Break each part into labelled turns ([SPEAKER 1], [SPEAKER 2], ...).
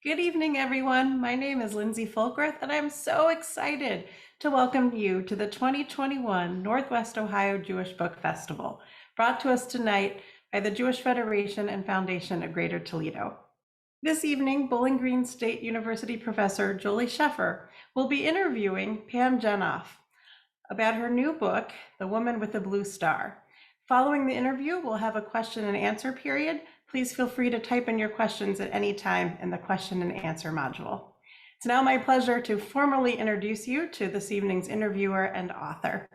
[SPEAKER 1] Good evening, everyone. My name is Lindsay Folkerth, and I'm so excited to welcome you to the 2021 Northwest Ohio Jewish Book Festival, brought to us tonight by the Jewish Federation and Foundation of Greater Toledo. This evening, Bowling Green State University professor Jolie Sheffer will be interviewing Pam Jenoff about her new book, The Woman with the Blue Star. Following the interview, we'll have a question and answer period. Please feel free to type in your questions at any time in the question and answer module. It's now my pleasure to formally introduce you to this evening's interviewer and author.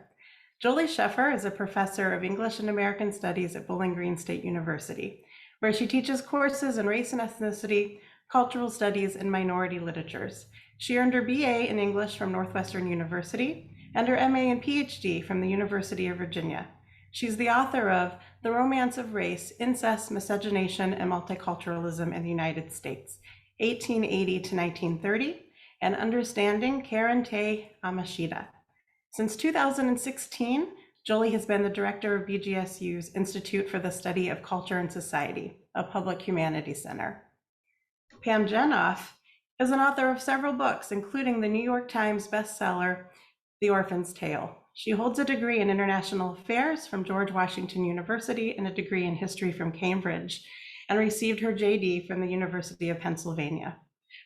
[SPEAKER 1] Jolie Sheffer is a professor of English and American Studies at Bowling Green State University, where she teaches courses in race and ethnicity, cultural studies, and minority literatures. She earned her BA in English from Northwestern University and her MA and PhD from the University of Virginia. She's the author of The Romance of Race, Incest, Miscegenation, and Multiculturalism in the United States, 1880 to 1930, and Understanding Karente Amashita. Since 2016, Jolie has been the director of BGSU's Institute for the Study of Culture and Society, a public humanities center. Pam Jenoff is an author of several books, including the New York Times bestseller, The Orphan's Tale. She holds a degree in international affairs from George Washington University and a degree in history from Cambridge, and received her JD from the University of Pennsylvania.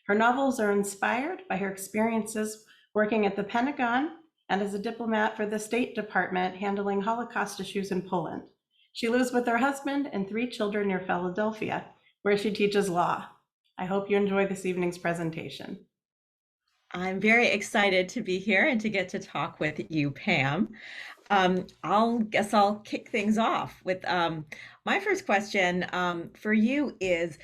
[SPEAKER 1] Her novels are inspired by her experiences working at the Pentagon and as a diplomat for the State Department handling Holocaust issues in Poland. She lives with her husband and 3 children near Philadelphia, where she teaches law. I hope you enjoy this evening's presentation.
[SPEAKER 2] I'm very excited to be here and to get to talk with you, Pam. I'll kick things off with my first question for you is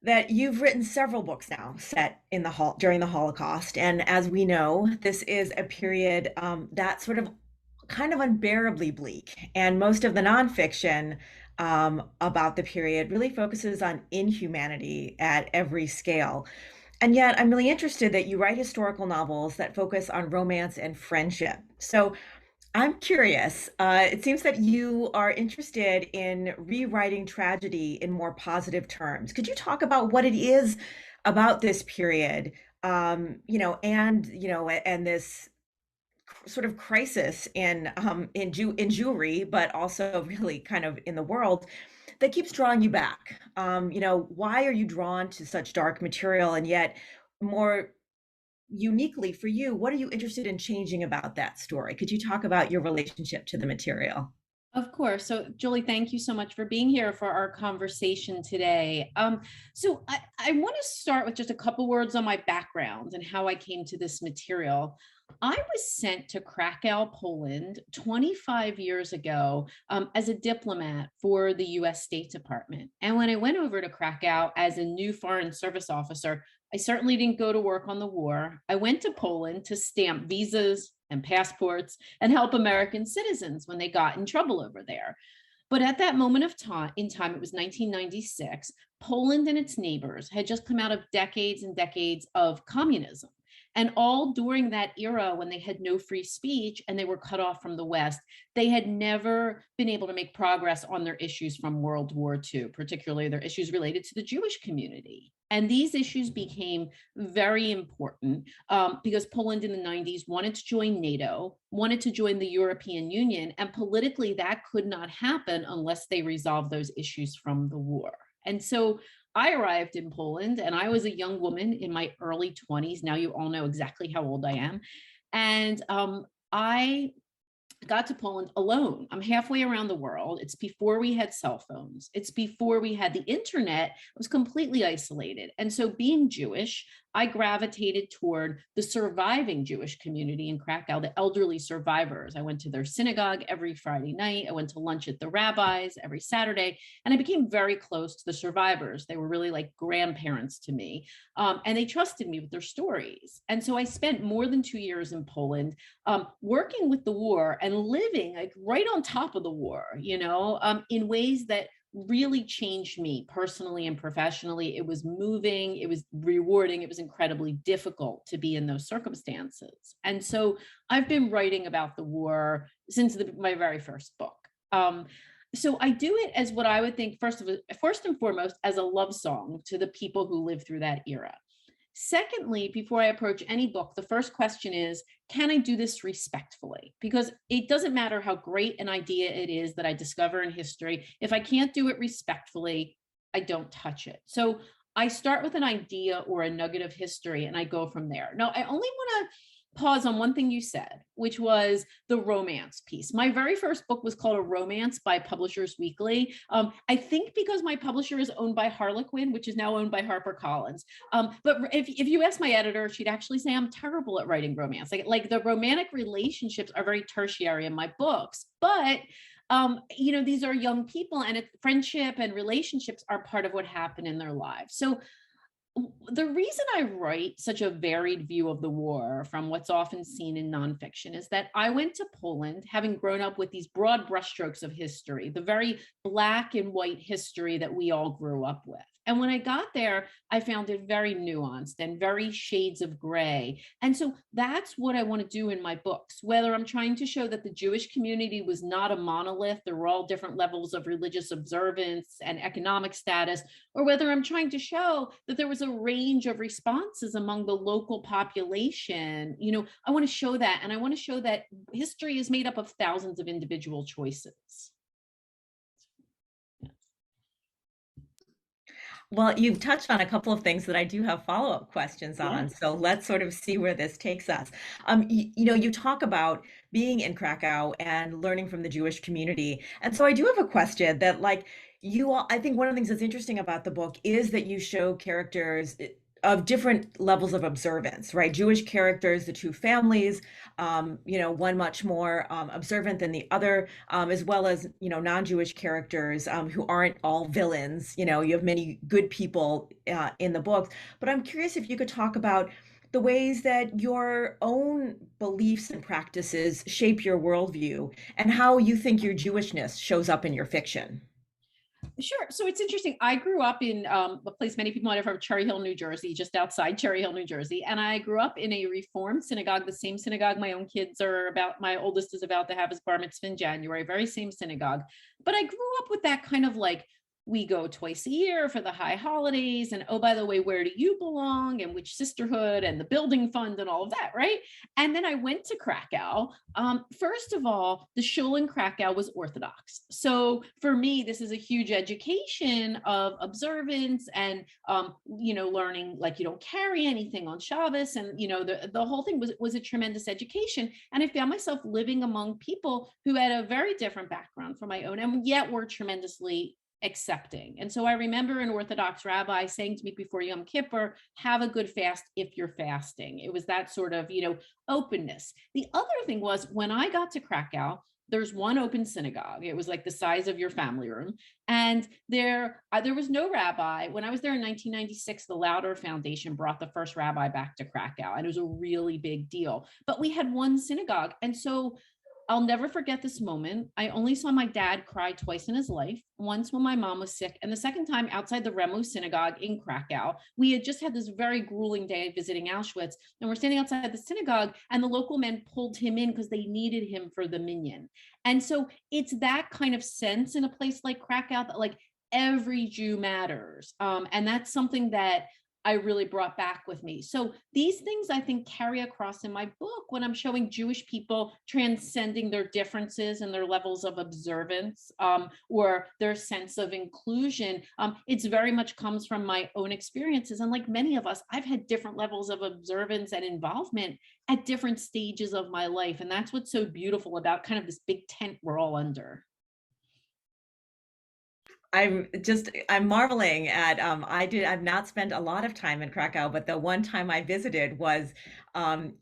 [SPEAKER 2] that you've written several books now set in during the Holocaust, and as we know, this is a period that's sort of kind of unbearably bleak, and most of the nonfiction about the period really focuses on inhumanity at every scale. And yet, I'm really interested that you write historical novels that focus on romance and friendship. So I'm curious. It seems that you are interested in rewriting tragedy in more positive terms. Could you talk about what it is about this period, and this sort of crisis in Jewry, but also really kind of in the world that keeps drawing you back? Why are you drawn to such dark material, and yet more uniquely for you, what are you interested in changing about that story? Could you talk about your relationship to the material?
[SPEAKER 3] Of course. So, Julie, thank you so much for being here for our conversation today. I want to start with just a couple words on my background and how I came to this material. I was sent to Krakow, Poland 25 years ago as a diplomat for the US State Department. And when I went over to Krakow as a new Foreign Service officer, I certainly didn't go to work on the war. I went to Poland to stamp visas and passports and help American citizens when they got in trouble over there. But at that moment of time, it was 1996, Poland and its neighbors had just come out of decades and decades of communism. And all during that era, when they had no free speech and they were cut off from the West, they had never been able to make progress on their issues from World War II, particularly their issues related to the Jewish community. And these issues became very important because Poland in the 90s wanted to join NATO, wanted to join the European Union, and politically that could not happen unless they resolved those issues from the war. And so I arrived in Poland and I was a young woman in my early 20s. Now you all know exactly how old I am. And I got to Poland alone. I'm halfway around the world. It's before we had cell phones. It's before we had the internet. I was completely isolated. And so being Jewish, I gravitated toward the surviving Jewish community in Krakow, the elderly survivors. I went to their synagogue every Friday night. I went to lunch at the rabbis every Saturday, and I became very close to the survivors. They were really like grandparents to me, and they trusted me with their stories. And so I spent more than 2 years in Poland, working with the war and living like right on top of the war, in ways that really changed me personally and professionally. It was moving, it was rewarding, it was incredibly difficult to be in those circumstances. And so I've been writing about the war since my very first book. So I do it as what I would think first and foremost as a love song to the people who lived through that era. Secondly, before I approach any book, the first question is, can I do this respectfully? Because it doesn't matter how great an idea it is that I discover in history. If I can't do it respectfully, I don't touch it. So I start with an idea or a nugget of history and I go from there. Now, I only want to pause on one thing you said, which was the romance piece. My very first book was called A Romance by Publishers Weekly. I think because my publisher is owned by Harlequin, which is now owned by HarperCollins. But if you ask my editor, she'd actually say I'm terrible at writing romance. Like the romantic relationships are very tertiary in my books, but these are young people, and friendship and relationships are part of what happened in their lives. So the reason I write such a varied view of the war from what's often seen in nonfiction is that I went to Poland, having grown up with these broad brushstrokes of history, the very black and white history that we all grew up with. And when I got there, I found it very nuanced and very shades of gray. And so that's what I want to do in my books, whether I'm trying to show that the Jewish community was not a monolith, there were all different levels of religious observance and economic status, or whether I'm trying to show that there was a range of responses among the local population. I want to show that, and I want to show that history is made up of thousands of individual choices.
[SPEAKER 2] Well, you've touched on a couple of things that I do have follow-up questions on.
[SPEAKER 3] Yes.
[SPEAKER 2] So let's sort of see where this takes us. You talk about being in Krakow and learning from the Jewish community. And so I do have a question that, like, I think one of the things that's interesting about the book is that you show characters of different levels of observance, right? Jewish characters, the two families, one much more observant than the other, as well as, non-Jewish characters who aren't all villains. You have many good people in the books. But I'm curious if you could talk about the ways that your own beliefs and practices shape your worldview and how you think your Jewishness shows up in your fiction.
[SPEAKER 3] Sure. So it's interesting. I grew up in a place many people might have heard of, Cherry Hill, New Jersey, just outside Cherry Hill, New Jersey. And I grew up in a Reformed synagogue, the same synagogue my own kids are about. My oldest is about to have his bar mitzvah in January, very same synagogue. But I grew up with that kind of like, we go twice a year for the high holidays. And oh, by the way, where do you belong and which sisterhood and the building fund and all of that, right? And then I went to Krakow. First of all, the shul in Krakow was Orthodox. So for me, this is a huge education of observance and, learning like you don't carry anything on Shabbos. And, the whole thing was a tremendous education. And I found myself living among people who had a very different background from my own, and yet were tremendously accepting. And so I remember an Orthodox rabbi saying to me before Yom Kippur, have a good fast if you're fasting. It was that sort of, openness. The other thing was when I got to Krakow, there's one open synagogue. It was like the size of your family room. And there was no rabbi. When I was there in 1996, the Lauder Foundation brought the first rabbi back to Krakow. And it was a really big deal. But we had one synagogue. And so I'll never forget this moment. I only saw my dad cry twice in his life, once when my mom was sick, and the second time outside the Remu synagogue in Krakow. We had just had this very grueling day visiting Auschwitz, and we're standing outside the synagogue, and the local men pulled him in because they needed him for the minyan. And so it's that kind of sense in a place like Krakow that like every Jew matters. And that's something that I really brought back with me. So these things I think carry across in my book when I'm showing Jewish people transcending their differences and their levels of observance or their sense of inclusion. It's very much comes from my own experiences. And like many of us, I've had different levels of observance and involvement at different stages of my life. And that's what's so beautiful about kind of this big tent we're all under.
[SPEAKER 2] I'm marveling at I've not spent a lot of time in Krakow, but the one time I visited was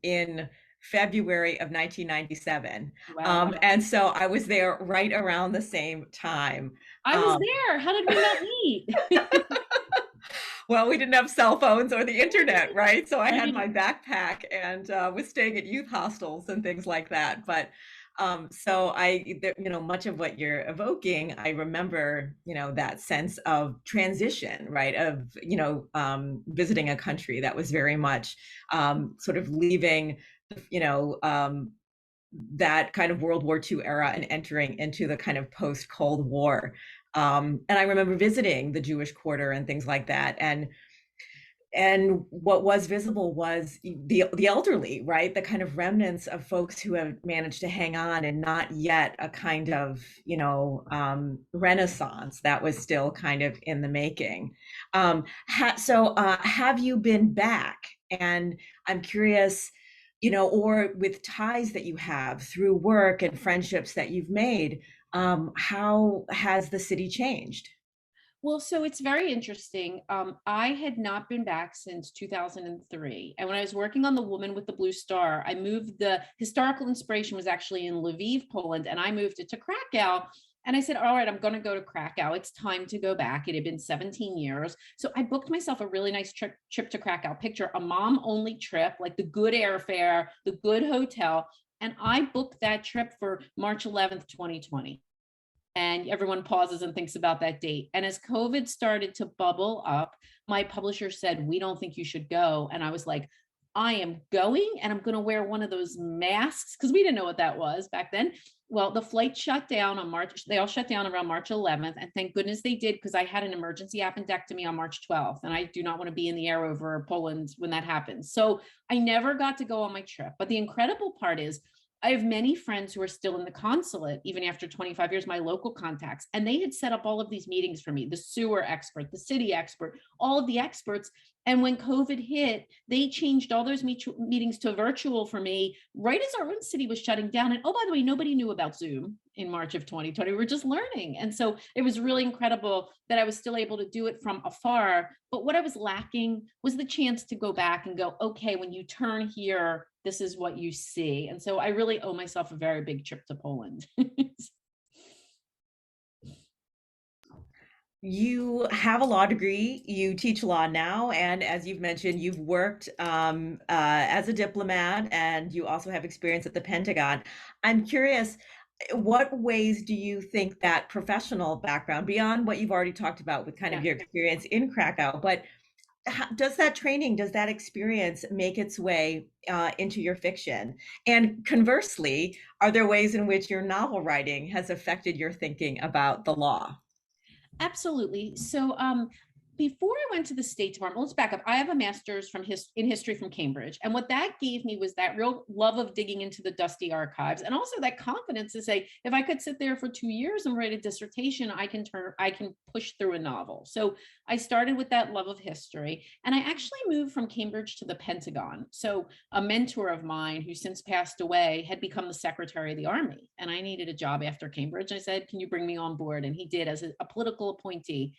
[SPEAKER 2] in February of 1997.
[SPEAKER 3] Wow.
[SPEAKER 2] And so I was there right around the same time.
[SPEAKER 3] I was there. How did we not meet?
[SPEAKER 2] Well, we didn't have cell phones or the internet, right? So I had my backpack and was staying at youth hostels and things like that. But so much of what you're evoking, I remember, that sense of transition, right? Of, visiting a country that was very much sort of leaving, that kind of World War II era and entering into the kind of post-Cold War. And I remember visiting the Jewish Quarter and things like that. And what was visible was the elderly, right? The kind of remnants of folks who have managed to hang on, and not yet a kind of, renaissance that was still kind of in the making. Have you been back? And I'm curious, or with ties that you have through work and friendships that you've made, how has the city changed?
[SPEAKER 3] Well, so it's very interesting. I had not been back since 2003. And when I was working on The Woman with the Blue Star, I moved. The historical inspiration was actually in Lviv, Poland, and I moved it to Krakow. And I said, all right, I'm going to go to Krakow. It's time to go back. It had been 17 years. So I booked myself a really nice trip to Krakow. Picture a mom only trip, like the good airfare, the good hotel. And I booked that trip for March 11th, 2020. And everyone pauses and thinks about that date. And as COVID started to bubble up, my publisher said, we don't think you should go. And I was like, I am going, and I'm going to wear one of those masks, because we didn't know what that was back then. Well, the flight shut down on March. They all shut down around March 11th. And thank goodness they did, because I had an emergency appendectomy on March 12th. And I do not want to be in the air over Poland when that happens. So I never got to go on my trip. But the incredible part is, I have many friends who are still in the consulate, even after 25 years, my local contacts, and they had set up all of these meetings for me, the sewer expert, the city expert, all of the experts. And when COVID hit, they changed all those meetings to virtual for me, right as our own city was shutting down. And oh, by the way, nobody knew about Zoom in March of 2020. We were just learning. And so it was really incredible that I was still able to do it from afar. But what I was lacking was the chance to go back and go, okay, when you turn here, this is what you see. And so I really owe myself a very big trip to Poland.
[SPEAKER 2] You have a law degree, you teach law now, and as you've mentioned, you've worked as a diplomat, and you also have experience at the Pentagon. I'm curious, what ways do you think that professional background, beyond what you've already talked about with kind of your experience in Krakow, but does that training, does that experience make its way into your fiction? And conversely, are there ways in which your novel writing has affected your thinking about the law?
[SPEAKER 3] Absolutely. So before I went to the State Department, let's back up. I have a master's in history from Cambridge. And what that gave me was that real love of digging into the dusty archives, and also that confidence to say, if I could sit there for 2 years and write a dissertation, I can push through a novel. So I started with that love of history, and I actually moved from Cambridge to the Pentagon. So a mentor of mine who since passed away had become the Secretary of the Army, and I needed a job after Cambridge. I said, can you bring me on board? And he did, as a political appointee.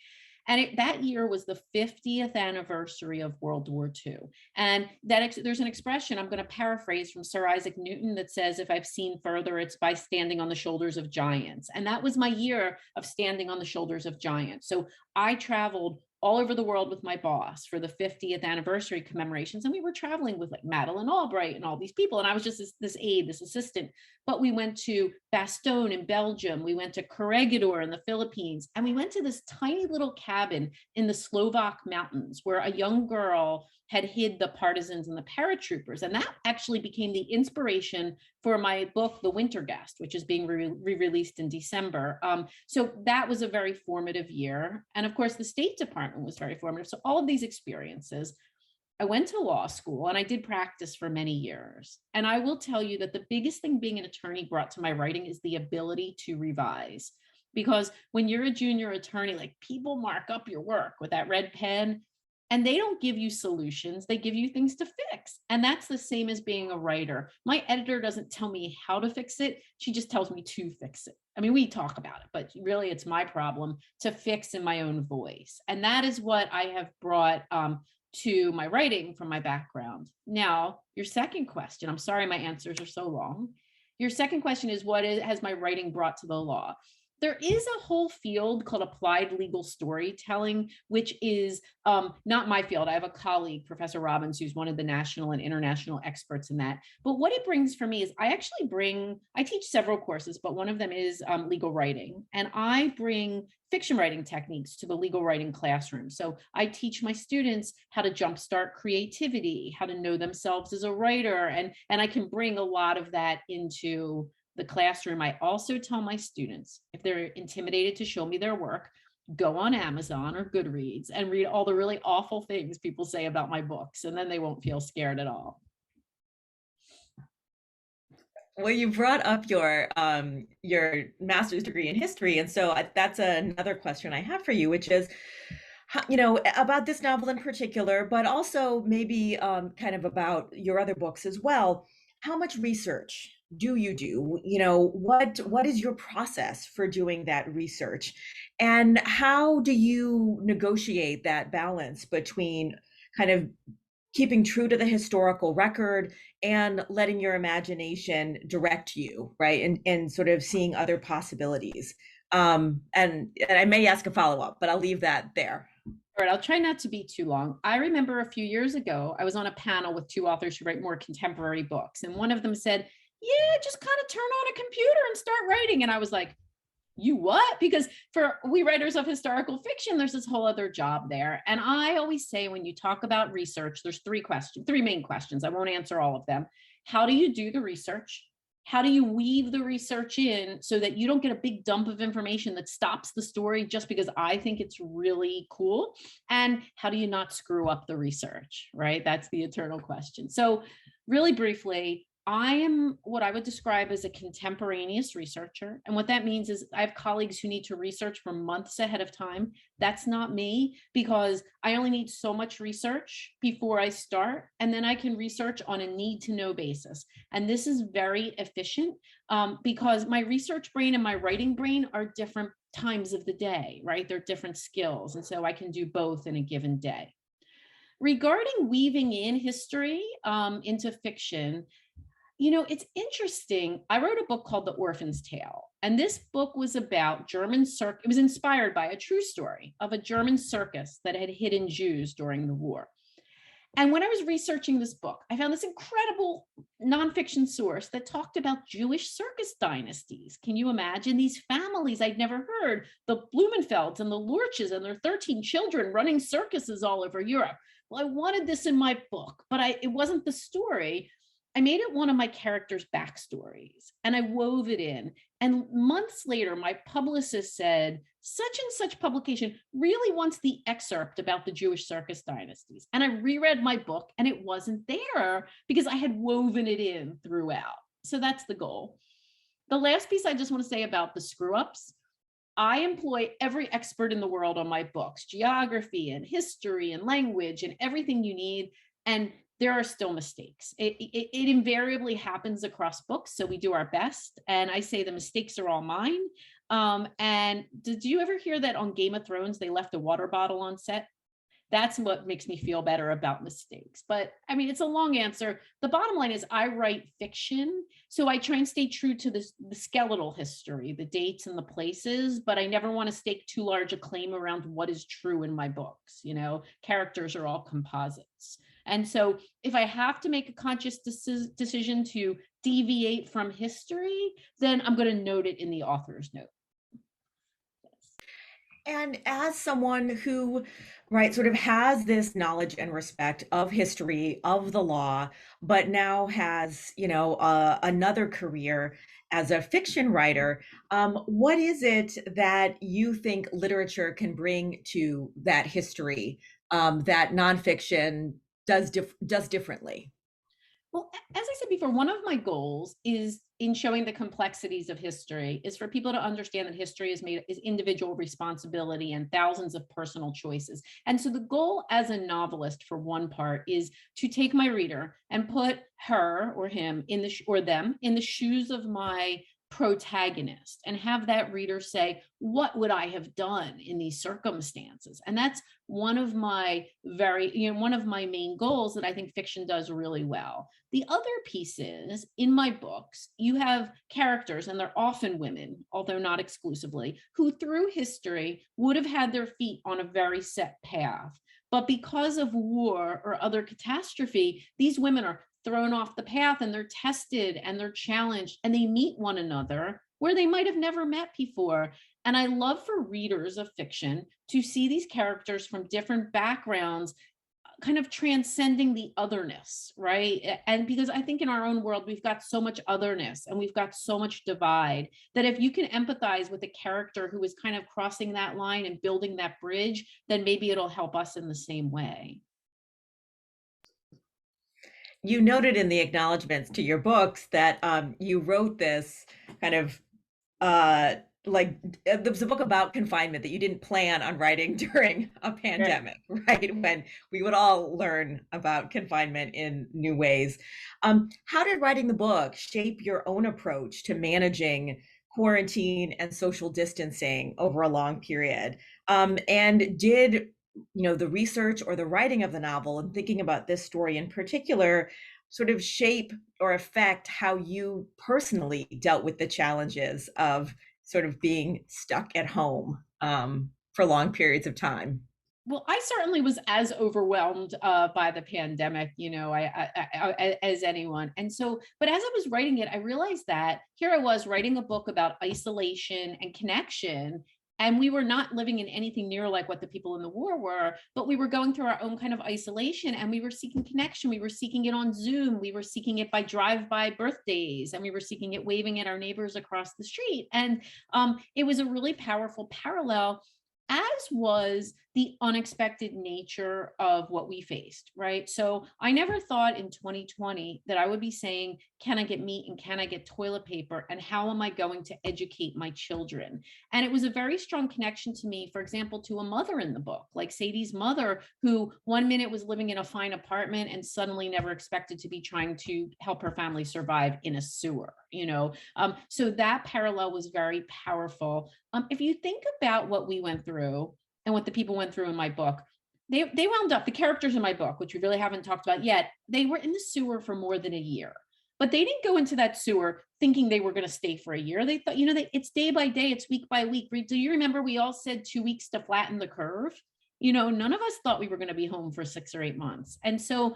[SPEAKER 3] And that year was the 50th anniversary of World War II. And there's an expression, I'm going to paraphrase, from Sir Isaac Newton that says, if I've seen further, it's by standing on the shoulders of giants. And that was my year of standing on the shoulders of giants. So I traveled all over the world with my boss for the 50th anniversary commemorations. And we were traveling with like Madeleine Albright and all these people. And I was just this aide, this assistant. But we went to Bastogne in Belgium. We went to Corregidor in the Philippines. And we went to this tiny little cabin in the Slovak mountains where a young girl had hid the partisans and the paratroopers. And that actually became the inspiration for my book, The Winter Guest, which is being re-released in December. So that was a very formative year. And of course, the State Department was very formative. So all of these experiences, I went to law school and I did practice for many years. And I will tell you that the biggest thing being an attorney brought to my writing is the ability to revise. Because when you're a junior attorney, like, people mark up your work with that red pen, and they don't give you solutions, they give you things to fix. And that's the same as being a writer. My editor doesn't tell me how to fix it, she just tells me to fix it. I mean, we talk about it, but really it's my problem to fix in my own voice. And that is what I have brought to my writing from my background. Now, your second question, I'm sorry my answers are so long. Your second question is, has my writing brought to the law? There is a whole field called applied legal storytelling, which is not my field. I have a colleague, Professor Robbins, who's one of the national and international experts in that. But what it brings for me is I teach several courses, but one of them is legal writing. And I bring fiction writing techniques to the legal writing classroom. So I teach my students how to jumpstart creativity, how to know themselves as a writer, and I can bring a lot of that into the classroom. I also tell my students, if they're intimidated to show me their work, go on Amazon or Goodreads and read all the really awful things people say about my books, and then they won't feel scared at all.
[SPEAKER 2] Well, you brought up your master's degree in history, and so that's another question I have for you, which is, about this novel in particular, but also maybe kind of about your other books as well. How much research do you do? What is your process for doing that research, and how do you negotiate that balance between kind of keeping true to the historical record and letting your imagination direct you, right? And sort of seeing other possibilities. And I may ask a follow-up, but I'll leave that there.
[SPEAKER 3] All right, I'll try not to be too long. I remember a few years ago, I was on a panel with two authors who write more contemporary books. And one of them said, yeah, just kind of turn on a computer and start writing. And I was like, you what? Because for we writers of historical fiction, there's this whole other job there. And I always say, when you talk about research, there's three main questions. I won't answer all of them. How do you do the research? How do you weave the research in so that you don't get a big dump of information that stops the story just because I think it's really cool? And how do you not screw up the research, right? That's the eternal question. So really briefly, I am what I would describe as a contemporaneous researcher. And what that means is I have colleagues who need to research for months ahead of time. That's not me, because I only need so much research before I start, and then I can research on a need to know basis. And this is very efficient because my research brain and my writing brain are different times of the day, right? They're different skills. And so I can do both in a given day. Regarding weaving in history into fiction, it's interesting. I wrote a book called The Orphan's Tale, and this book was about German circus. It was inspired by a true story of a German circus that had hidden Jews during the war. And when I was researching this book, I found this incredible nonfiction source that talked about Jewish circus dynasties. Can you imagine these families I'd never heard? The Blumenfelds and the Lurches and their 13 children running circuses all over Europe. Well, I wanted this in my book, but it wasn't the story. I made it one of my characters' backstories, and I wove it in. And months later, my publicist said, such and such publication really wants the excerpt about the Jewish circus dynasties. And I reread my book, and it wasn't there because I had woven it in throughout. So that's the goal. The last piece I just want to say about the screw ups, I employ every expert in the world on my books, geography and history and language and everything you need. And there are still mistakes. It invariably happens across books, so we do our best. And I say the mistakes are all mine. And did you ever hear that on Game of Thrones, they left a water bottle on set? That's what makes me feel better about mistakes. But I mean, it's a long answer. The bottom line is I write fiction, so I try and stay true to the skeletal history, the dates and the places, but I never want to stake too large a claim around what is true in my books. Characters are all composites. And so if I have to make a conscious decision to deviate from history, then I'm going to note it in the author's note.
[SPEAKER 2] And as someone who, right, sort of has this knowledge and respect of history, of the law, but now has, another career as a fiction writer, what is it that you think literature can bring to that history that nonfiction does differently?
[SPEAKER 3] Well, as I said before, one of my goals is in showing the complexities of history is for people to understand that history is individual responsibility and thousands of personal choices. And so the goal as a novelist, for one part, is to take my reader and put her or him or them in the shoes of my protagonist and have that reader say, what would I have done in these circumstances? And that's one of my one of my main goals that I think fiction does really well. The other piece is, in my books, you have characters, and they're often women, although not exclusively, who through history would have had their feet on a very set path. But because of war or other catastrophe, these women are thrown off the path, and they're tested and they're challenged, and they meet one another where they might have never met before. And I love for readers of fiction to see these characters from different backgrounds kind of transcending the otherness, right? And because I think in our own world, we've got so much otherness and we've got so much divide, that if you can empathize with a character who is kind of crossing that line and building that bridge, then maybe it'll help us in the same way.
[SPEAKER 2] You noted in the acknowledgments to your books that you wrote this kind of there was a book about confinement that you didn't plan on writing during a pandemic, right? When we would all learn about confinement in new ways. How did writing the book shape your own approach to managing quarantine and social distancing over a long period? And did the research or the writing of the novel, and thinking about this story in particular, sort of shape or affect how you personally dealt with the challenges of sort of being stuck at home for long periods of time?
[SPEAKER 3] Well, I certainly was as overwhelmed by the pandemic, as anyone. And so, but as I was writing it, I realized that here I was writing a book about isolation and connection. And we were not living in anything near like what the people in the war were, but we were going through our own kind of isolation, and we were seeking connection. We were seeking it on Zoom. We were seeking it by drive-by birthdays, and we were seeking it waving at our neighbors across the street. And it was a really powerful parallel, as was the unexpected nature of what we faced, right? So I never thought in 2020 that I would be saying, can I get meat and can I get toilet paper? And how am I going to educate my children? And it was a very strong connection to me, for example, to a mother in the book, like Sadie's mother, who one minute was living in a fine apartment and suddenly never expected to be trying to help her family survive in a sewer, So that parallel was very powerful. If you think about what we went through and what the people went through in my book, they wound up, the characters in my book, which we really haven't talked about yet, they were in the sewer for more than a year. But they didn't go into that sewer thinking they were going to stay for a year. They thought, it's day by day, it's week by week. Do you remember we all said 2 weeks to flatten the curve? None of us thought we were going to be home for 6 or 8 months. And so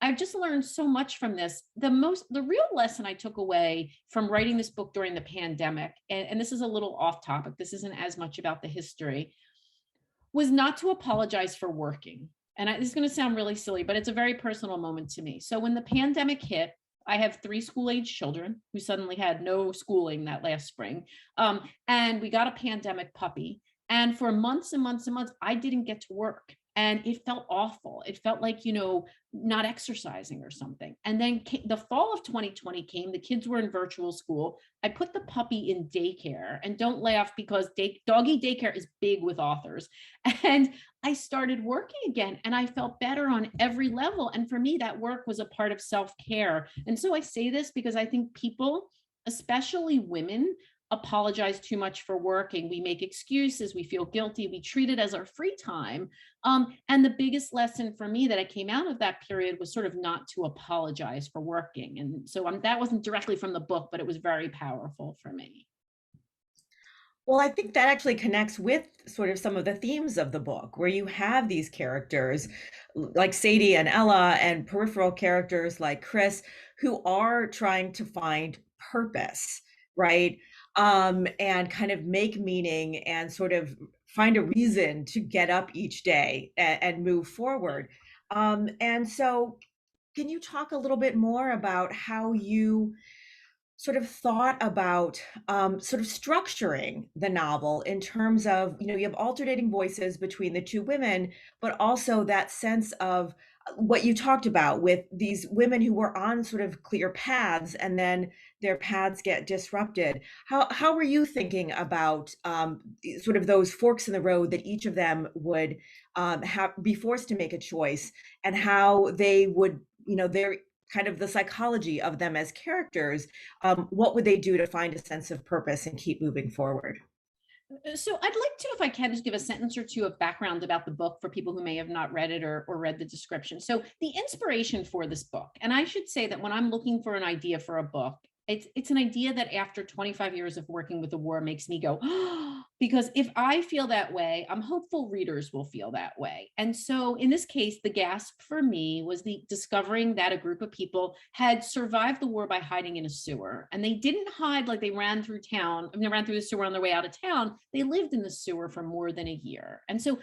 [SPEAKER 3] I've just learned so much from this. The real lesson I took away from writing this book during the pandemic, and this is a little off topic, this isn't as much about the history, was not to apologize for working. And this is going to sound really silly, but it's a very personal moment to me. So when the pandemic hit, I have 3 school-age children who suddenly had no schooling that last spring. And we got a pandemic puppy. And for months and months and months, I didn't get to work. And it felt awful. It felt like, not exercising or something. And then the fall of 2020 came, the kids were in virtual school. I put the puppy in daycare, and don't laugh because doggy daycare is big with authors. And I started working again, and I felt better on every level. And for me, that work was a part of self-care. And so I say this because I think people, especially women, apologize too much for working. We make excuses, we feel guilty, we treat it as our free time. And the biggest lesson for me that I came out of that period was sort of not to apologize for working. And so that wasn't directly from the book, but it was very powerful for me.
[SPEAKER 2] Well, I think that actually connects with sort of some of the themes of the book, where you have these characters like Sadie and Ella, and peripheral characters like Chris, who are trying to find purpose, right? And kind of make meaning and sort of find a reason to get up each day and move forward. And so can you talk a little bit more about how you sort of thought about sort of structuring the novel in terms of, you have alternating voices between the 2 women, but also that sense of what you talked about with these women who were on sort of clear paths, and then their paths get disrupted. How were you thinking about sort of those forks in the road that each of them would be forced to make a choice, and how they would, their kind of the psychology of them as characters, what would they do to find a sense of purpose and keep moving forward?
[SPEAKER 3] So I'd like to, if I can, just give a sentence or two of background about the book for people who may have not read it or read the description. So the inspiration for this book, and I should say that when I'm looking for an idea for a book, it's an idea that after 25 years of working with the war makes me go, oh, because if I feel that way, I'm hopeful readers will feel that way. And so in this case, the gasp for me was the discovering that a group of people had survived the war by hiding in a sewer. And they didn't hide like they ran through town. I mean, they ran through the sewer on their way out of town. They lived in the sewer for more than a year. And so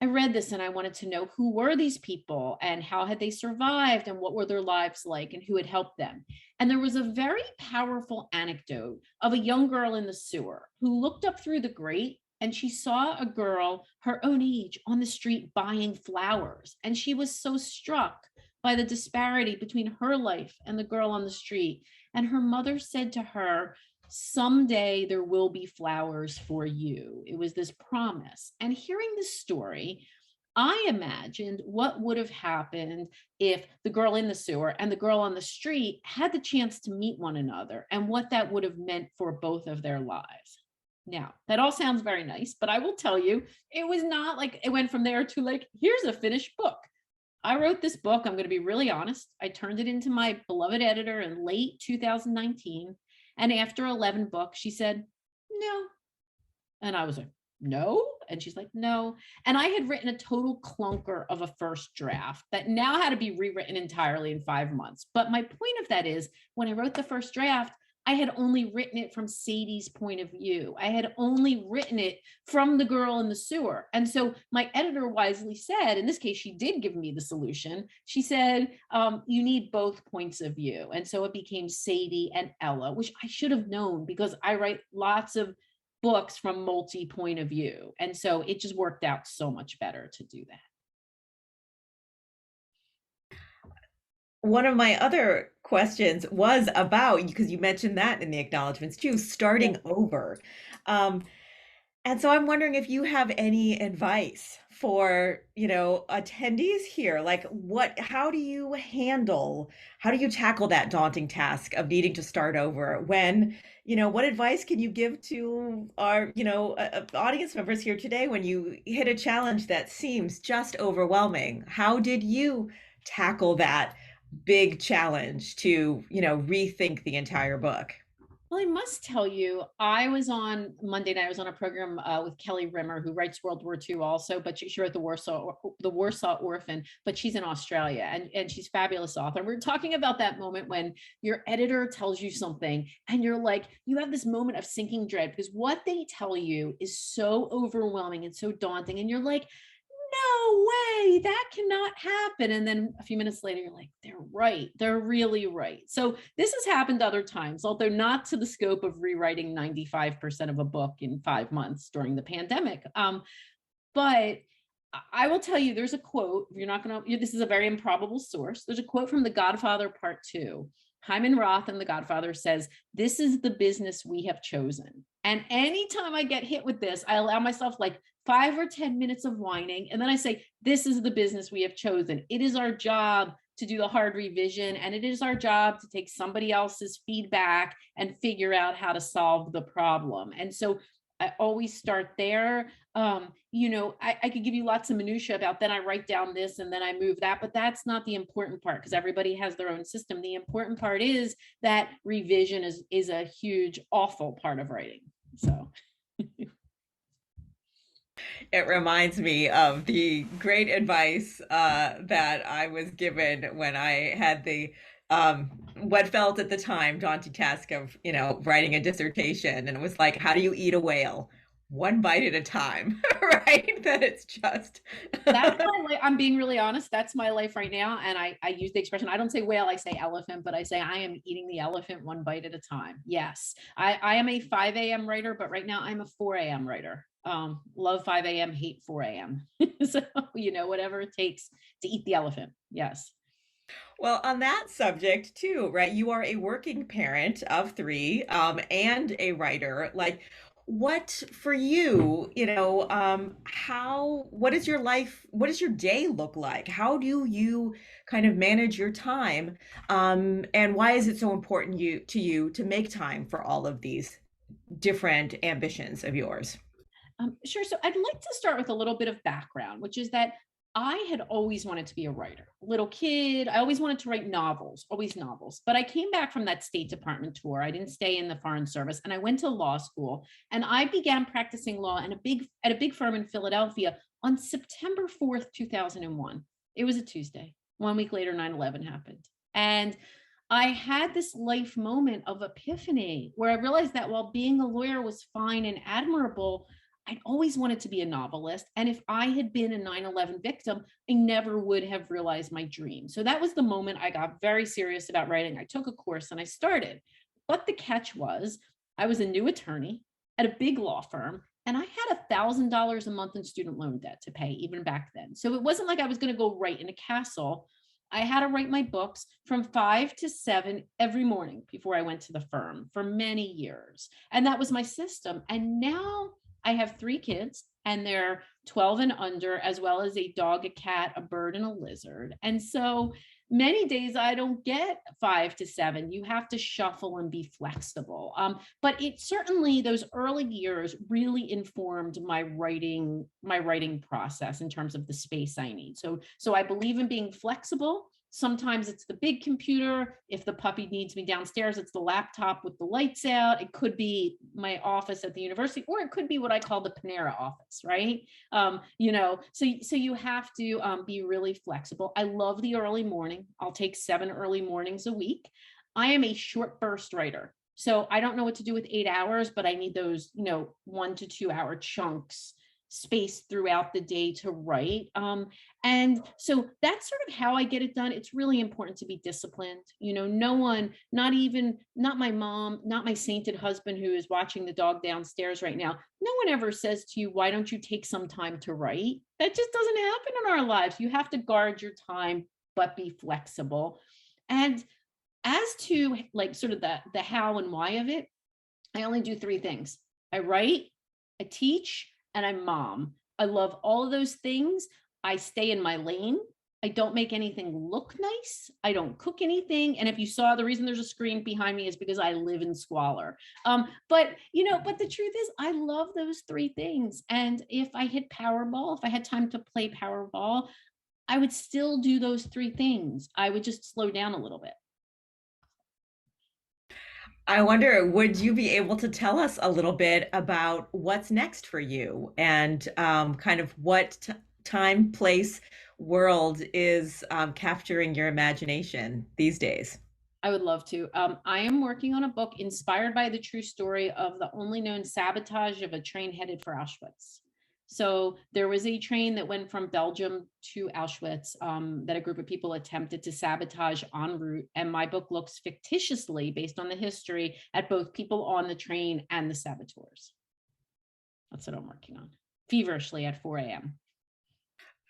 [SPEAKER 3] I read this and I wanted to know, who were these people and how had they survived and what were their lives like and who had helped them. And there was a very powerful anecdote of a young girl in the sewer who looked up through the grate and she saw a girl her own age on the street buying flowers. And she was so struck by the disparity between her life and the girl on the street. And her mother said to her, someday there will be flowers for you. It was this promise. And hearing this story, I imagined what would have happened if the girl in the sewer and the girl on the street had the chance to meet one another and what that would have meant for both of their lives. Now, that all sounds very nice, but I will tell you, it was not like it went from there to like, here's a finished book. I wrote this book. I'm going to be really honest. I turned it into my beloved editor in late 2019. And after 11 books, she said, no. And I was like, no. And she's like, no. And I had written a total clunker of a first draft that now had to be rewritten entirely in 5 months. But my point of that is, when I wrote the first draft, I had only written it from Sadie's point of view. I had only written it from the girl in the sewer. And so my editor wisely said, in this case, she did give me the solution. She said, you need both points of view. And so it became Sadie and Ella, which I should have known because I write lots of books from multi-point of view. And so it just worked out so much better to do that.
[SPEAKER 2] One of my other questions was about, because you mentioned that in the acknowledgments too, starting over. And so I'm wondering if you have any advice for, attendees here, like how do you tackle that daunting task of needing to start over when, what advice can you give to our, audience members here today when you hit a challenge that seems just overwhelming? How did you tackle that big challenge to, rethink the entire book?
[SPEAKER 3] Well, I must tell you, I was on Monday night, I was on a program with Kelly Rimmer, who writes World War II also, but she wrote the Warsaw Orphan, but she's in Australia and she's a fabulous author. We're talking about that moment when your editor tells you something and you're like, you have this moment of sinking dread because what they tell you is so overwhelming and so daunting. And you're like, no way, that cannot happen. And then a few minutes later, you're like, they're right. They're really right. So this has happened other times, although not to the scope of rewriting 95% of a book in 5 months during the pandemic. But I will tell you, there's a quote, this is a very improbable source. There's a quote from The Godfather Part 2. Hyman Roth in The Godfather says, this is the business we have chosen. And anytime I get hit with this, I allow myself like 5 or 10 minutes of whining. And then I say, this is the business we have chosen. It is our job to do the hard revision. And it is our job to take somebody else's feedback and figure out how to solve the problem. And so I always start there. I could give you lots of minutia about then I write down this and then I move that, but that's not the important part because everybody has their own system. The important part is that revision is a huge, awful part of writing. So.
[SPEAKER 2] It reminds me of the great advice that I was given when I had the what felt at the time daunting task of writing a dissertation, and it was like, how do you eat a whale? One bite at a time, right? That it's just
[SPEAKER 3] that's my life. I'm being really honest. That's my life right now. And I use the expression, I don't say whale, I say elephant, but I say I am eating the elephant one bite at a time. Yes. I am a 5 a.m. writer, but right now I'm a 4 a.m. writer. Love 5 a.m., hate 4 a.m. So, whatever it takes to eat the elephant. Yes.
[SPEAKER 2] Well, on that subject too, right? You are a working parent of 3 and a writer. Like, what for you, what is your life, what does your day look like? How do you kind of manage your time? And why is it so important to you to make time for all of these different ambitions of yours?
[SPEAKER 3] Sure. So I'd like to start with a little bit of background, which is that I had always wanted to be a writer. Little kid, I always wanted to write novels, always novels. But I came back from that State Department tour. I didn't stay in the Foreign Service, and I went to law school. And I began practicing law at a big firm in Philadelphia on September 4th, 2001. It was a Tuesday. 1 week later, 9/11 happened. And I had this life moment of epiphany where I realized that while being a lawyer was fine and admirable, I'd always wanted to be a novelist. And if I had been a 9/11 victim, I never would have realized my dream. So that was the moment I got very serious about writing. I took a course and I started. But the catch was I was a new attorney at a big law firm, and I had $1,000 a month in student loan debt to pay even back then. So it wasn't like I was going to go write in a castle. I had to write my books from 5 to 7 every morning before I went to the firm for many years. And that was my system. And now I have 3 kids, and they're 12 and under, as well as a dog, a cat, a bird, and a lizard. And so many days I don't get 5 to 7. You have to shuffle and be flexible. But it certainly, those early years really informed my writing process in terms of the space I need. So I believe in being flexible. Sometimes it's the big computer. If the puppy needs me downstairs, it's the laptop with the lights out. It could be my office at the university, or it could be what I call the Panera office, right? So you have to be really flexible. I love the early morning. I'll take 7 early mornings a week. I am a short burst writer. So I don't know what to do with 8 hours, but I need those, 1 to 2 hour chunks spaced throughout the day to write. And so that's sort of how I get it done. It's really important to be disciplined. No one, not my mom, not my sainted husband who is watching the dog downstairs right now. No one ever says to you, why don't you take some time to write? That just doesn't happen in our lives. You have to guard your time, but be flexible. And as to like sort of the how and why of it, I only do 3 things. I write, I teach, and I'm mom. I love all of those things. I stay in my lane. I don't make anything look nice. I don't cook anything. And if you saw, the reason there's a screen behind me is because I live in squalor. But the truth is I love those 3 things. And if I hit Powerball, if I had time to play Powerball, I would still do those 3 things. I would just slow down a little bit.
[SPEAKER 2] I wonder, would you be able to tell us a little bit about what's next for you and kind of what time, place, world is capturing your imagination these days?
[SPEAKER 3] I would love to. I am working on a book inspired by the true story of the only known sabotage of a train headed for Auschwitz. So there was a train that went from Belgium to Auschwitz that a group of people attempted to sabotage en route. And my book looks fictitiously, based on the history, at both people on the train and the saboteurs. That's what I'm working on, feverishly at 4 a.m.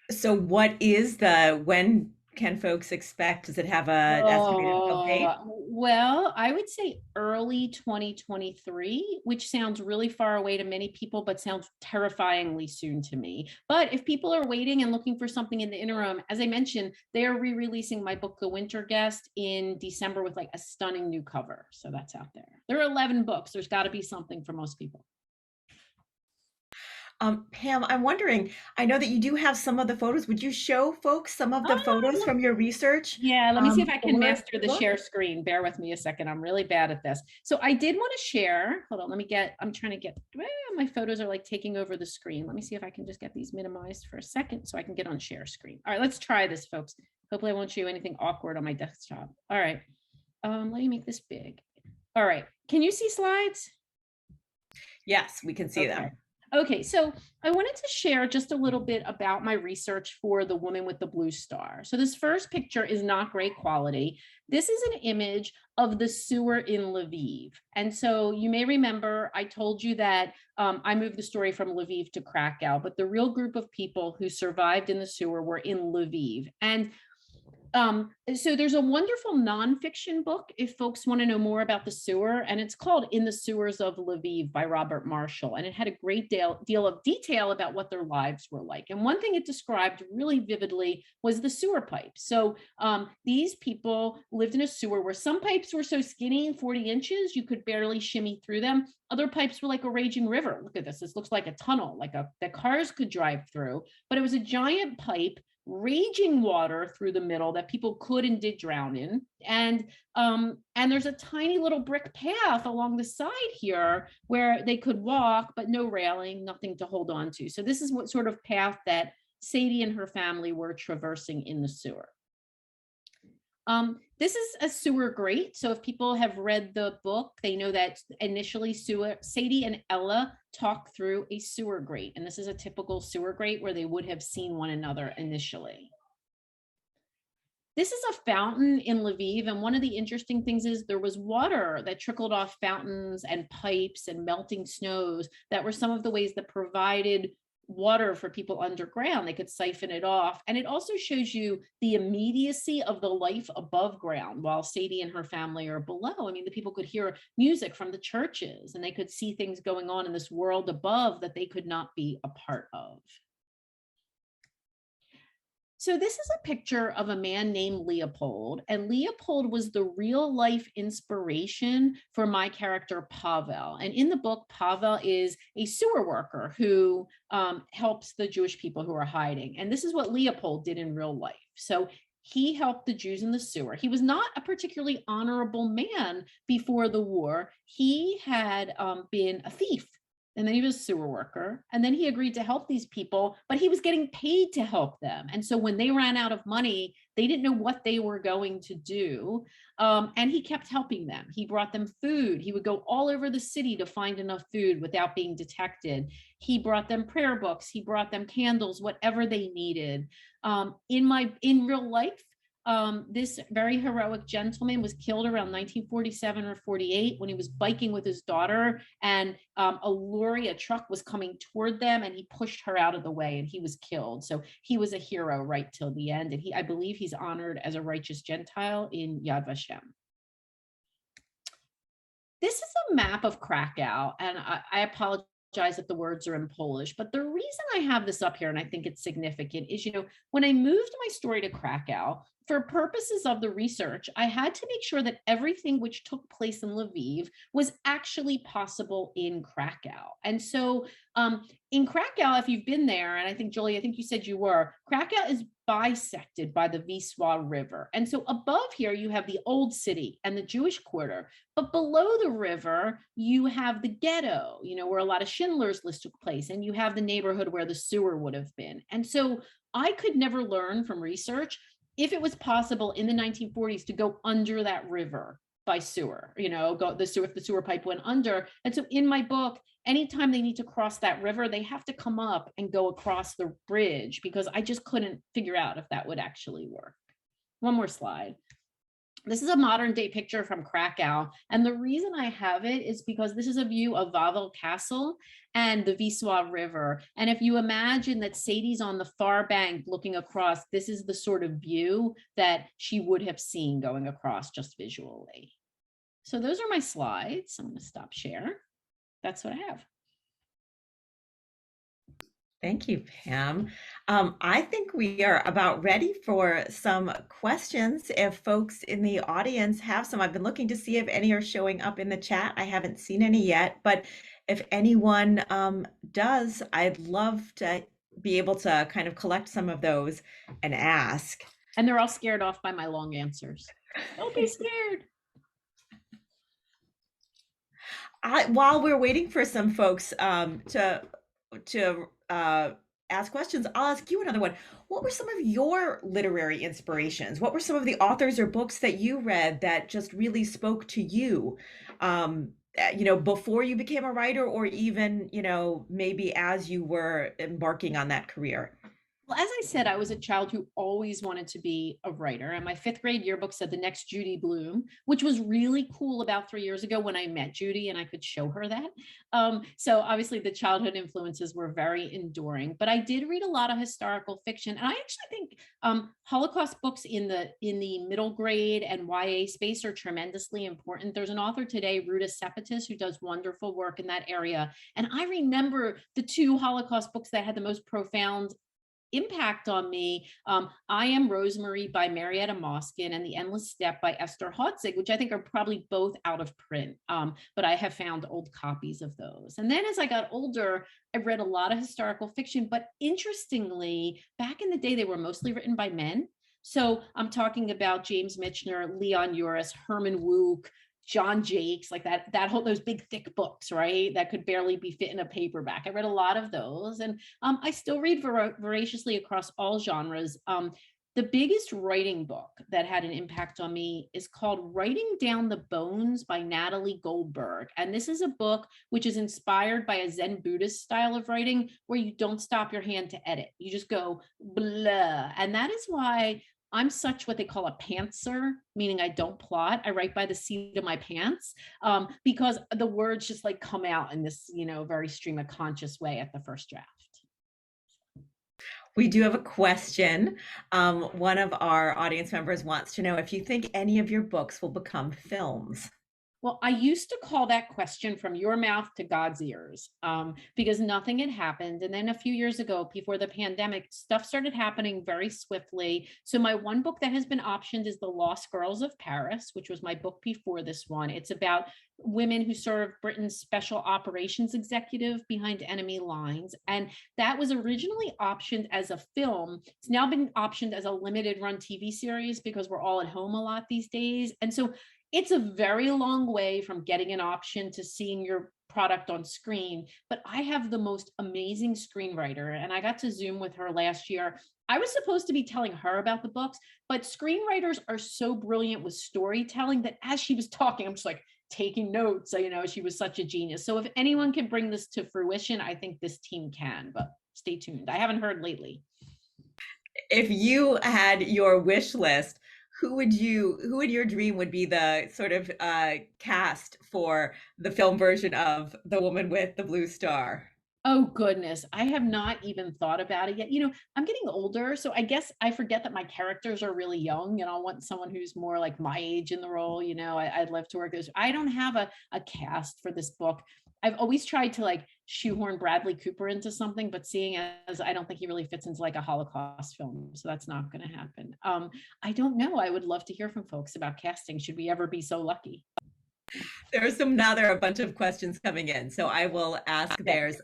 [SPEAKER 2] So when can folks expect? Does it have a estimated fill date?
[SPEAKER 3] Well, I would say early 2023, which sounds really far away to many people, but sounds terrifyingly soon to me. But if people are waiting and looking for something in the interim, as I mentioned, they are re-releasing my book, The Winter Guest, in December with like a stunning new cover. So that's out there. There are 11 books. There's got to be something for most people.
[SPEAKER 2] Pam, I'm wondering, I know that you do have some of the photos. Would you show folks some of the photos from your research?
[SPEAKER 3] Yeah, let me see if I can
[SPEAKER 2] for
[SPEAKER 3] master
[SPEAKER 2] the
[SPEAKER 3] the
[SPEAKER 2] book?
[SPEAKER 3] share screen. Bear with me a second. I'm really bad at this. So I did want to share. Hold on, I'm trying to get, my photos are like taking over the screen. Let me see if I can just get these minimized for a second so I can get on share screen. All right, let's try this, folks. Hopefully I won't show you anything awkward on my desktop. All right, let me make this big. All right, can you see slides?
[SPEAKER 2] Yes, we can see
[SPEAKER 3] Okay.
[SPEAKER 2] them.
[SPEAKER 3] Okay, so I wanted to share just a little bit about my research for The Woman with the Blue Star. So this first picture is not great quality. This is an image of the sewer in Lviv. And so you may remember I told you that I moved the story from Lviv to Krakow, but the real group of people who survived in the sewer were in Lviv. And So there's a wonderful nonfiction book if folks want to know more about the sewer, and it's called In the Sewers of Lviv by Robert Marshall. And it had a great deal of detail about what their lives were like. And one thing it described really vividly was the sewer pipe. So these people lived in a sewer where some pipes were so skinny, 40 inches, you could barely shimmy through them. Other pipes were like a raging river. Look at this. This looks like a tunnel, that cars could drive through, but it was a giant pipe, raging water through the middle that people could and did drown in. And there's a tiny little brick path along the side here where they could walk, but no railing, nothing to hold on to. So this is what sort of path that Sadie and her family were traversing in the sewer. This is a sewer grate. So if people have read the book, they know that initially Sadie and Ella talk through a sewer grate. And this is a typical sewer grate where they would have seen one another initially. This is a fountain in Lviv. And one of the interesting things is there was water that trickled off fountains and pipes and melting snows that were some of the ways that provided water for people underground. They could siphon it off. And it also shows you the immediacy of the life above ground while Sadie and her family are below. I mean, the people could hear music from the churches and they could see things going on in this world above that they could not be a part of. So this is a picture of a man named Leopold, and Leopold was the real life inspiration for my character Pavel. And in the book, Pavel is a sewer worker who helps the Jewish people who are hiding. And this is what Leopold did in real life. So he helped the Jews in the sewer. He was not a particularly honorable man before the war. He had been a thief. And then he was a sewer worker. And then he agreed to help these people, but he was getting paid to help them. And so when they ran out of money, they didn't know what they were going to do. And he kept helping them. He brought them food. He would go all over the city to find enough food without being detected. He brought them prayer books. He brought them candles, whatever they needed. In real life, this very heroic gentleman was killed around 1947 or 48 when he was biking with his daughter, and a truck was coming toward them, and he pushed her out of the way, and he was killed. So he was a hero right till the end, and I believe he's honored as a righteous Gentile in Yad Vashem. This is a map of Krakow, and I apologize that the words are in Polish, but the reason I have this up here, and I think it's significant, is, when I moved my story to Krakow, for purposes of the research, I had to make sure that everything which took place in Lviv was actually possible in Krakow. And so in Krakow, if you've been there, and I think, Jolie, I think you said you were, Krakow is bisected by the Wisła River. And so above here, you have the old city and the Jewish quarter. But below the river, you have the ghetto, where a lot of Schindler's List took place. And you have the neighborhood where the sewer would have been. And so I could never learn from research if it was possible in the 1940s to go under that river by sewer, if the sewer pipe went under. And so in my book, anytime they need to cross that river, they have to come up and go across the bridge, because I just couldn't figure out if that would actually work. One more slide. This is a modern day picture from Krakow. And the reason I have it is because this is a view of Wawel Castle and the Wisła River. And if you imagine that Sadie's on the far bank looking across, this is the sort of view that she would have seen going across just visually. So those are my slides. I'm going to stop share. That's what I have.
[SPEAKER 2] Thank you, Pam. I think we are about ready for some questions. If folks in the audience have some, I've been looking to see if any are showing up in the chat. I haven't seen any yet, but if anyone does, I'd love to be able to kind of collect some of those and ask.
[SPEAKER 3] And they're all scared off by my long answers. Don't be scared.
[SPEAKER 2] While we're waiting for some folks to ask questions, I'll ask you another one. What were some of your literary inspirations? What were some of the authors or books that you read that just really spoke to you, before you became a writer, or even, maybe as you were embarking on that career?
[SPEAKER 3] as I said, I was a child who always wanted to be a writer. And my fifth grade yearbook said the next Judy Bloom, which was really cool about 3 years ago when I met Judy and I could show her that. So obviously the childhood influences were very enduring, but I did read a lot of historical fiction. And I actually think Holocaust books in the middle grade and YA space are tremendously important. There's an author today, Ruta Sepetys, who does wonderful work in that area. And I remember the two Holocaust books that had the most profound impact on me. I Am Rosemary by Marietta Moskin and The Endless Step by Esther Hotzig, which I think are probably both out of print, but I have found old copies of those. And then as I got older, I read a lot of historical fiction, but interestingly, back in the day, they were mostly written by men. So I'm talking about James Michener, Leon Uris, Herman Wouk, John Jakes, like that whole, those big thick books, right? That could barely be fit in a paperback. I read a lot of those, and I still read voraciously across all genres. The biggest writing book that had an impact on me is called Writing Down the Bones by Natalie Goldberg. And this is a book which is inspired by a Zen Buddhist style of writing where you don't stop your hand to edit. You just go blah. And that is why I'm such what they call a pantser, meaning I don't plot. I write by the seat of my pants because the words just like come out in this, very stream of conscious way at the first draft.
[SPEAKER 2] We do have a question. One of our audience members wants to know if you think any of your books will become films.
[SPEAKER 3] Well, I used to call that question from your mouth to God's ears because nothing had happened. And then a few years ago, before the pandemic, stuff started happening very swiftly. So my one book that has been optioned is The Lost Girls of Paris, which was my book before this one. It's about women who served Britain's special operations executive behind enemy lines. And that was originally optioned as a film. It's now been optioned as a limited run TV series because we're all at home a lot these days. And so it's a very long way from getting an option to seeing your product on screen, but I have the most amazing screenwriter and I got to Zoom with her last year. I was supposed to be telling her about the books, but screenwriters are so brilliant with storytelling that as she was talking, I'm just like taking notes. She was such a genius. So if anyone can bring this to fruition, I think this team can, but stay tuned. I haven't heard lately.
[SPEAKER 2] If you had your wish list, who would your dream would be the sort of cast for the film version of The Woman with the Blue Star?
[SPEAKER 3] Oh goodness, I have not even thought about it yet. I'm getting older, so I guess I forget that my characters are really young and I want someone who's more like my age in the role. I'd love to work this. I don't have a cast for this book. I've always tried to like shoehorn Bradley Cooper into something, but seeing as I don't think he really fits into like a Holocaust film, so that's not going to happen. I don't know. I would love to hear from folks about casting. Should we ever be so lucky?
[SPEAKER 2] There are a bunch of questions coming in, so I will ask theirs.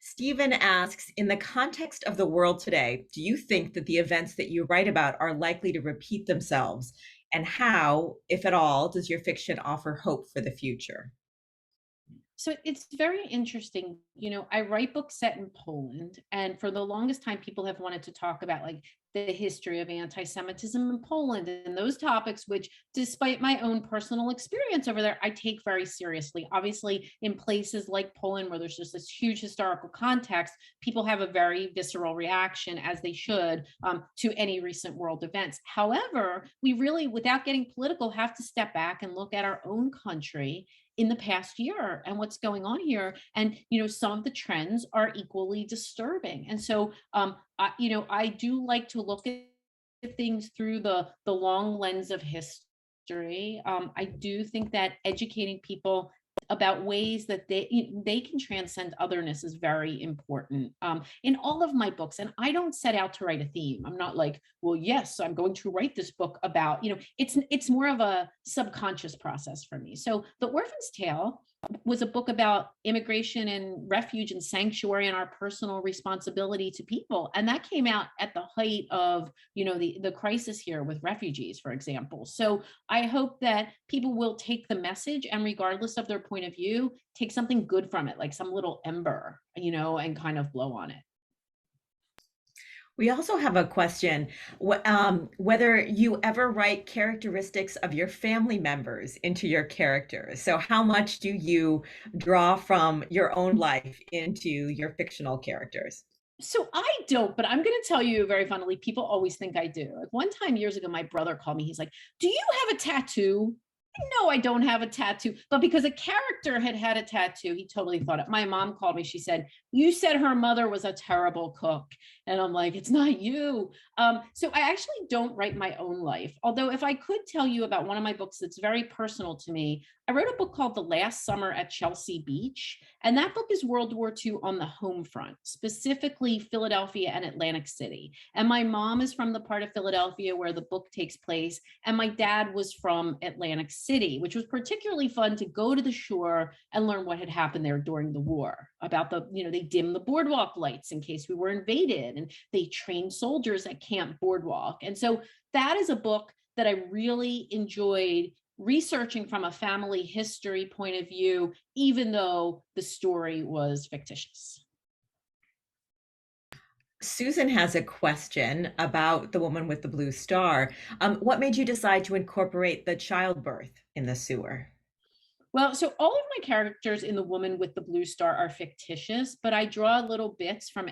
[SPEAKER 2] Stephen asks, in the context of the world today, do you think that the events that you write about are likely to repeat themselves? And how, if at all, does your fiction offer hope for the future?
[SPEAKER 3] So it's very interesting. I write books set in Poland, and for the longest time, people have wanted to talk about like the history of anti-Semitism in Poland and those topics, which, despite my own personal experience over there, I take very seriously. Obviously, in places like Poland, where there's just this huge historical context, people have a very visceral reaction, as they should, to any recent world events. However, we really, without getting political, have to step back and look at our own country in the past year and what's going on here. And, some of the trends are equally disturbing. And so, I do like to look at things through the long lens of history. I do think that educating people about ways that they can transcend otherness is very important in all of my books. And I don't set out to write a theme. I'm not like, well, yes, I'm going to write this book about, it's more of a subconscious process for me. So The Orphan's Tale was a book about immigration and refuge and sanctuary and our personal responsibility to people. And that came out at the height of, the crisis here with refugees, for example. So I hope that people will take the message and, regardless of their point of view, take something good from it, like some little ember, and kind of blow on it.
[SPEAKER 2] We also have a question, whether you ever write characteristics of your family members into your characters. So how much do you draw from your own life into your fictional characters?
[SPEAKER 3] So I don't, but I'm going to tell you very funnily, people always think I do. Like one time years ago, my brother called me. He's like, "Do you have a tattoo?" No, I don't have a tattoo. But because a character had a tattoo, he totally thought it. My mom called me. She said, "You said her mother was a terrible cook." And I'm like, "It's not you." So I actually don't write my own life. Although if I could tell you about one of my books that's very personal to me, I wrote a book called The Last Summer at Chelsea Beach. And that book is World War II on the home front, specifically Philadelphia and Atlantic City. And my mom is from the part of Philadelphia where the book takes place. And my dad was from Atlantic City, which was particularly fun to go to the shore and learn what had happened there during the war. About they dimmed the boardwalk lights in case we were invaded, and they trained soldiers at Camp Boardwalk. And so that is a book that I really enjoyed researching from a family history point of view, even though the story was fictitious.
[SPEAKER 2] Susan has a question about the woman with the blue star. What made you decide to incorporate the childbirth in the sewer?
[SPEAKER 3] Well, so all of my characters in The Woman with the Blue Star are fictitious, but I draw little bits from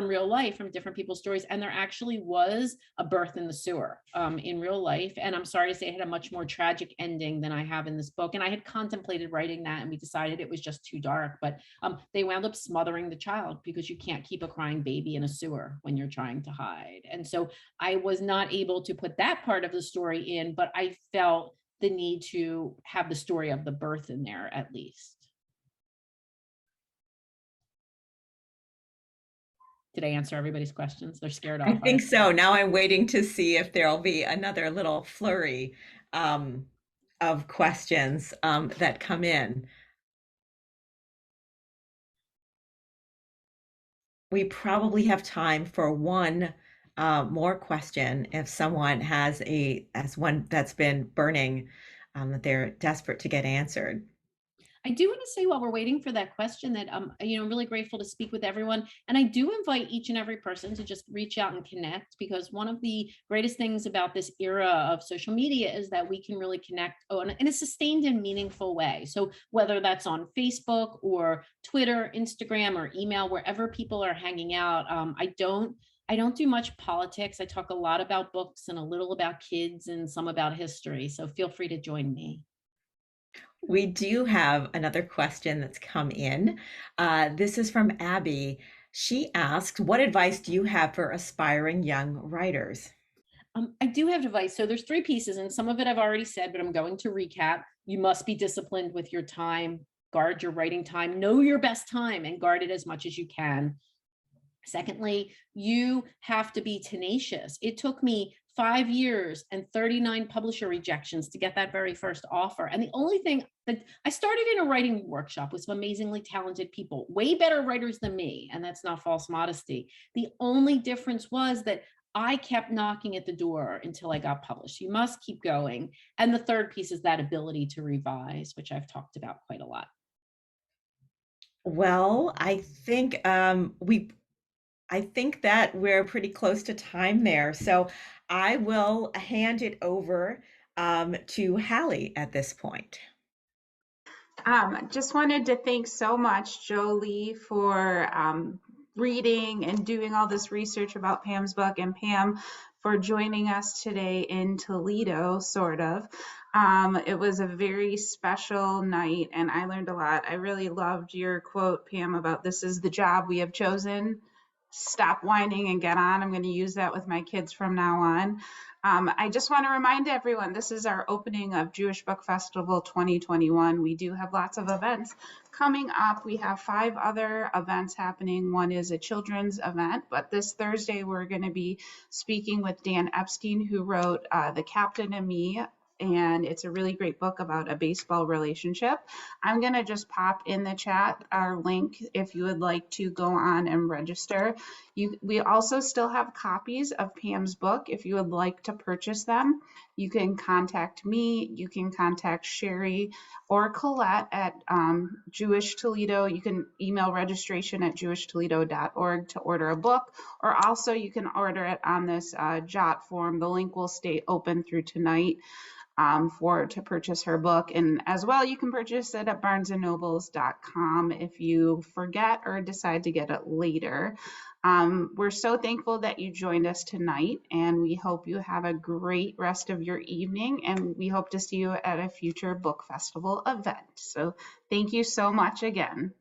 [SPEAKER 3] real life, from different people's stories, and there actually was a birth in the sewer in real life. And I'm sorry to say, it had a much more tragic ending than I have in this book. And I had contemplated writing that, and we decided it was just too dark. But they wound up smothering the child because you can't keep a crying baby in a sewer when you're trying to hide. And so I was not able to put that part of the story in, but I felt the need to have the story of the birth in there at least. Did I answer everybody's questions? They're scared off.
[SPEAKER 2] I think so. Now I'm waiting to see if there'll be another little flurry of questions that come in. We probably have time for one more question if someone has one that's been burning that they're desperate to get answered.
[SPEAKER 3] I do want to say while we're waiting for that question that I'm really grateful to speak with everyone. And I do invite each and every person to just reach out and connect, because one of the greatest things about this era of social media is that we can really connect in a sustained and meaningful way. So whether that's on Facebook or Twitter, Instagram, or email, wherever people are hanging out, I don't do much politics. I talk a lot about books and a little about kids and some about history. So feel free to join me.
[SPEAKER 2] We do have another question that's come in. This is from Abby. She asks, what advice do you have for aspiring young writers?
[SPEAKER 3] I do have advice. So there's three pieces, and some of it I've already said, but I'm going to recap. You must be disciplined with your time, guard your writing time, know your best time, and guard it as much as you can. Secondly, you have to be tenacious. It took me 5 years and 39 publisher rejections to get that very first offer. And the only thing that I started in a writing workshop with some amazingly talented people, way better writers than me. And that's not false modesty. The only difference was that I kept knocking at the door until I got published. You must keep going. And the third piece is that ability to revise, which I've talked about quite a lot.
[SPEAKER 2] Well, I think that we're pretty close to time there. So I will hand it over to Hallie at this point.
[SPEAKER 4] Just wanted to thank so much Jolie for reading and doing all this research about Pam's book, and Pam for joining us today in Toledo, sort of. It was a very special night and I learned a lot. I really loved your quote, Pam, about this is the job we have chosen. Stop whining and get on. I'm going to use that with my kids from now on. I just want to remind everyone, this is our opening of Jewish Book Festival 2021. We do have lots of events coming up. We have 5 other events happening. One is a children's event, but this Thursday we're going to be speaking with Dan Epstein, who wrote The Captain and Me, and it's a really great book about a baseball relationship. I'm going to just pop in the chat our link if you would like to go on and register. We also still have copies of Pam's book. If you would like to purchase them, you can contact me, you can contact Sherry or Colette at Jewish Toledo. You can email registration at jewishtoledo.org to order a book, or also you can order it on this Jot form. The link will stay open through tonight. to purchase her book. And as well, you can purchase it at barnesandnobles.com if you forget or decide to get it later. We're so thankful that you joined us tonight, and we hope you have a great rest of your evening, and we hope to see you at a future book festival event. So thank you so much again.